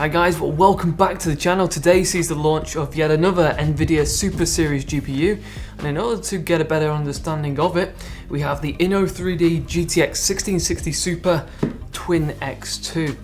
Hi guys, well, welcome back to the channel. Today sees the launch of yet another NVIDIA Super Series GPU, and in order to get a better understanding of it, we have the Inno3D GTX 1660 Super Twin X2.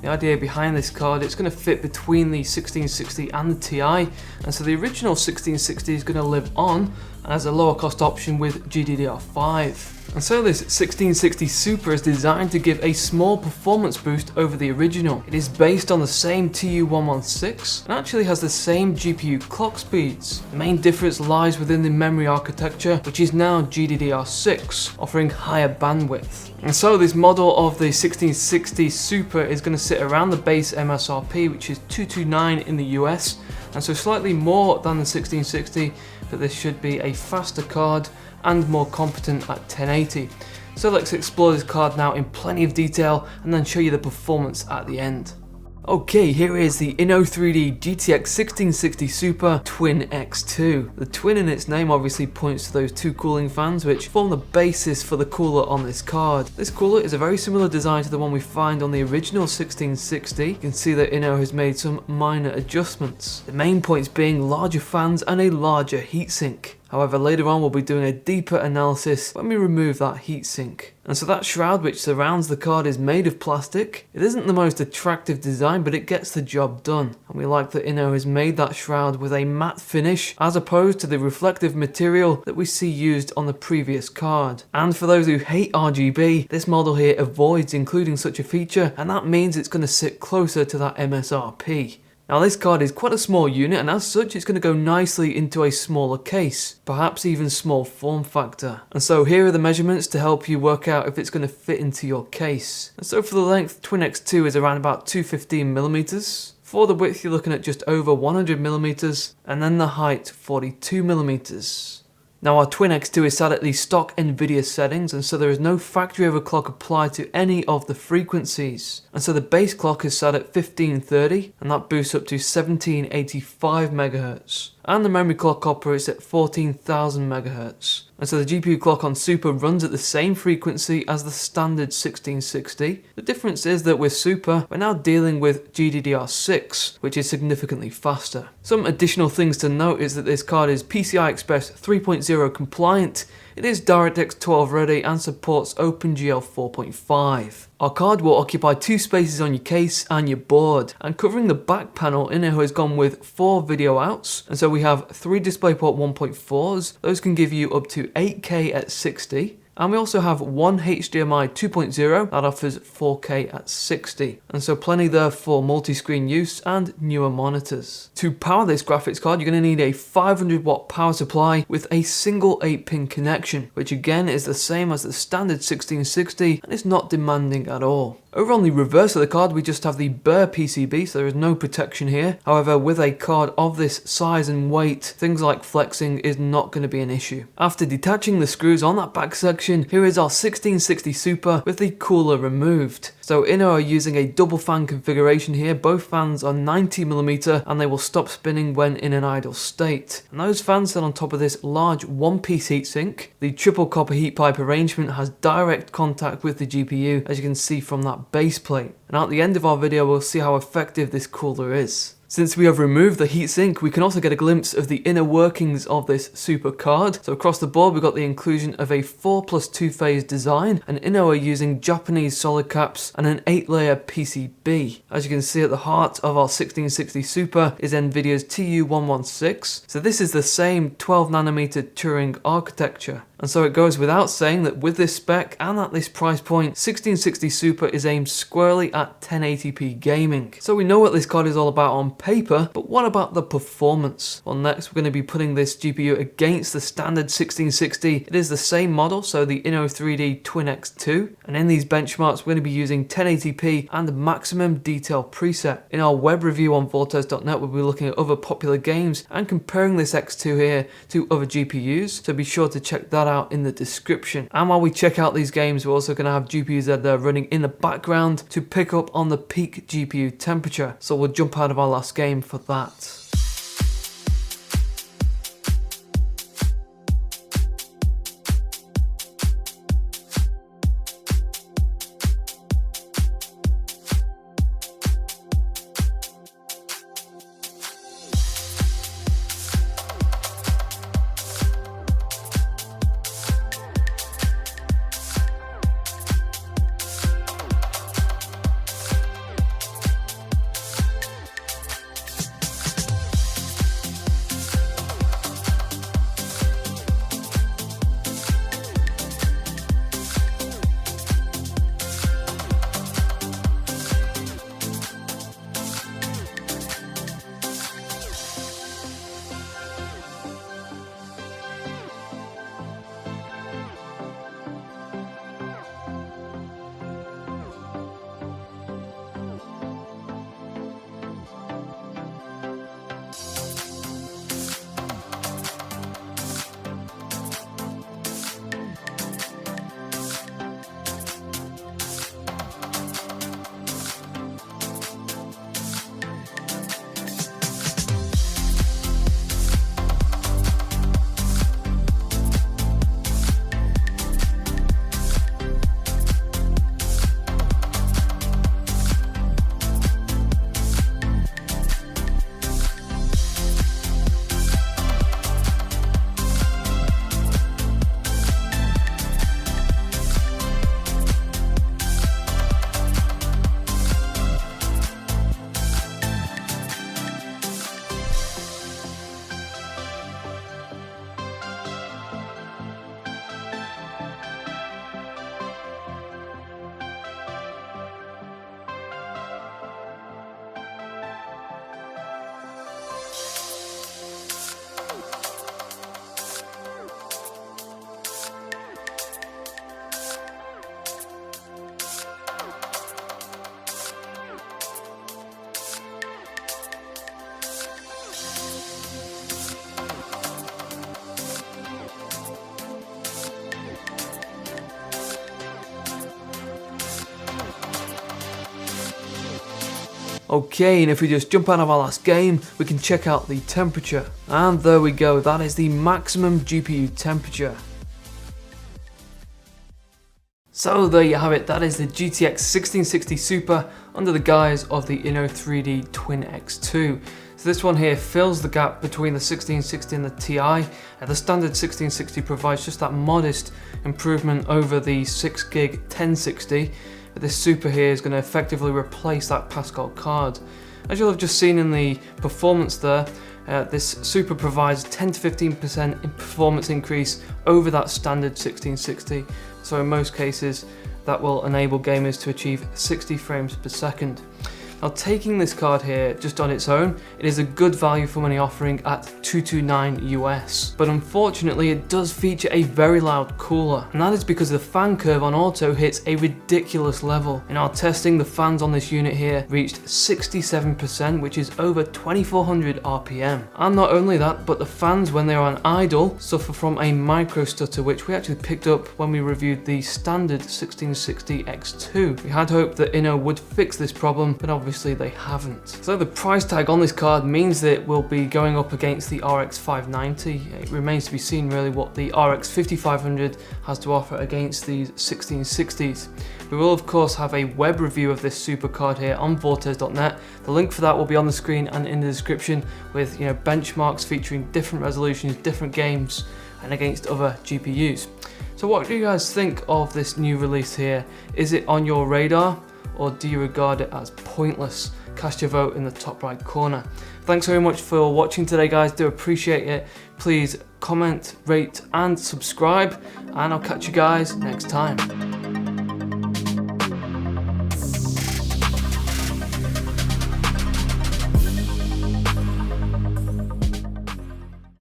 The idea behind this card, it's going to fit between the 1660 and the Ti, and so the original 1660 is going to live on as a lower cost option with GDDR5. And so this 1660 Super is designed to give a small performance boost over the original. It is based on the same TU116 and actually has the same GPU clock speeds. The main difference lies within the memory architecture, which is now GDDR6, offering higher bandwidth. And so this model of the 1660 Super is going to sit around the base MSRP, which is $229 in the US, and so slightly more than the 1660, but this should be a faster card and more competent at 1080. So let's explore this card now in plenty of detail and then show you the performance at the end. Okay, here is the Inno3D GTX 1660 Super Twin X2. The twin in its name obviously points to those two cooling fans which form the basis for the cooler on this card. This cooler is a very similar design to the one we find on the original 1660. You can see that Inno has made some minor adjustments. The main points being larger fans and a larger heatsink. However, later on we'll be doing a deeper analysis when we remove that heatsink. And so that shroud which surrounds the card is made of plastic. It isn't the most attractive design, but it gets the job done. And we like that Inno has made that shroud with a matte finish as opposed to the reflective material that we see used on the previous card. And for those who hate RGB, this model here avoids including such a feature, and that means it's going to sit closer to that MSRP. Now this card is quite a small unit, and as such it's going to go nicely into a smaller case, perhaps even small form factor. And so here are the measurements to help you work out if it's going to fit into your case. And so for the length, Twin X2 is around about 215mm. For the width you're looking at just over 100mm, and then the height 42mm. Now our Twin X2 is set at the stock NVIDIA settings, and so there is no factory overclock applied to any of the frequencies. And so the base clock is set at 1530, and that boosts up to 1785 MHz. And the memory clock operates at 14,000 MHz. And so the GPU clock on Super runs at the same frequency as the standard 1660. The difference is that with Super, we're now dealing with GDDR6, which is significantly faster. Some additional things to note is that this card is PCI Express 3.0 compliant, it is DirectX 12 ready, and supports OpenGL 4.5. Our card will occupy two spaces on your case and your board, and covering the back panel, Inno has gone with 4 video outs, and so we have 3 DisplayPort 1.4s, those can give you up to 8K at 60. And we also have one HDMI 2.0 that offers 4K at 60. And so plenty there for multi-screen use and newer monitors. To power this graphics card, you're going to need a 500 watt power supply with a single 8-pin connection, which again is the same as the standard 1660 and is not demanding at all. Over on the reverse of the card, we just have the bare PCB, so there is no protection here. However, with a card of this size and weight, things like flexing is not going to be an issue. After detaching the screws on that back section, here is our 1660 Super with the cooler removed. So Inno are using a double fan configuration here. Both fans are 90mm and they will stop spinning when in an idle state. And those fans sit on top of this large one-piece heatsink. The triple copper heat pipe arrangement has direct contact with the GPU, as you can see from that base plate. And at the end of our video we'll see how effective this cooler is. Since we have removed the heatsink, we can also get a glimpse of the inner workings of this Super card. So across the board we've got the inclusion of a 4+2 phase design, and Inno are using Japanese solid caps and an 8-layer PCB. As you can see, at the heart of our 1660 Super is NVIDIA's TU116. So this is the same 12nm Turing architecture. And so it goes without saying that with this spec and at this price point, 1660 Super is aimed squarely at 1080p gaming. So we know what this card is all about on paper, but what about the performance? Well, next we're going to be putting this GPU against the standard 1660. It is the same model, so the Inno3D Twin X2, and in these benchmarks we're going to be using 1080p and maximum detail preset. In our web review on Vortez.net we'll be looking at other popular games and comparing this X2 here to other GPUs, so be sure to check that out in the description. And while we check out these games, we're also going to have GPUs that are running in the background to pick up on the peak GPU temperature, so we'll jump out of our last game for that. Okay, and if we just jump out of our last game, we can check out the temperature. And there we go, that is the maximum GPU temperature. So there you have it, that is the GTX 1660 Super under the guise of the Inno3D Twin X2. So this one here fills the gap between the 1660 and the Ti. The standard 1660 provides just that modest improvement over the 6GB 1060, but this Super here is going to effectively replace that Pascal card. As you'll have just seen in the performance there, this Super provides 10 to 15% in performance increase over that standard 1660. So in most cases, that will enable gamers to achieve 60 frames per second. Now, taking this card here just on its own, it is a good value for money offering at $229 US. But unfortunately, it does feature a very loud cooler, and that is because the fan curve on auto hits a ridiculous level. In our testing, the fans on this unit here reached 67%, which is over 2400 RPM. And not only that, but the fans, when they are on idle, suffer from a micro stutter, which we actually picked up when we reviewed the standard 1660 X2. We had hoped that Inno would fix this problem, but obviously they haven't. So the price tag on this card means that it will be going up against the RX 590. It remains to be seen really what the RX 5500 has to offer against these 1660s. We will of course have a web review of this Super card here on Vortez.net. The link for that will be on the screen and in the description, with benchmarks featuring different resolutions, different games, and against other GPUs. So what do you guys think of this new release here? Is it on your radar, or do you regard it as pointless? Cast your vote in the top right corner. Thanks very much for watching today, guys. Do appreciate it. Please comment, rate, and subscribe, and I'll catch you guys next time.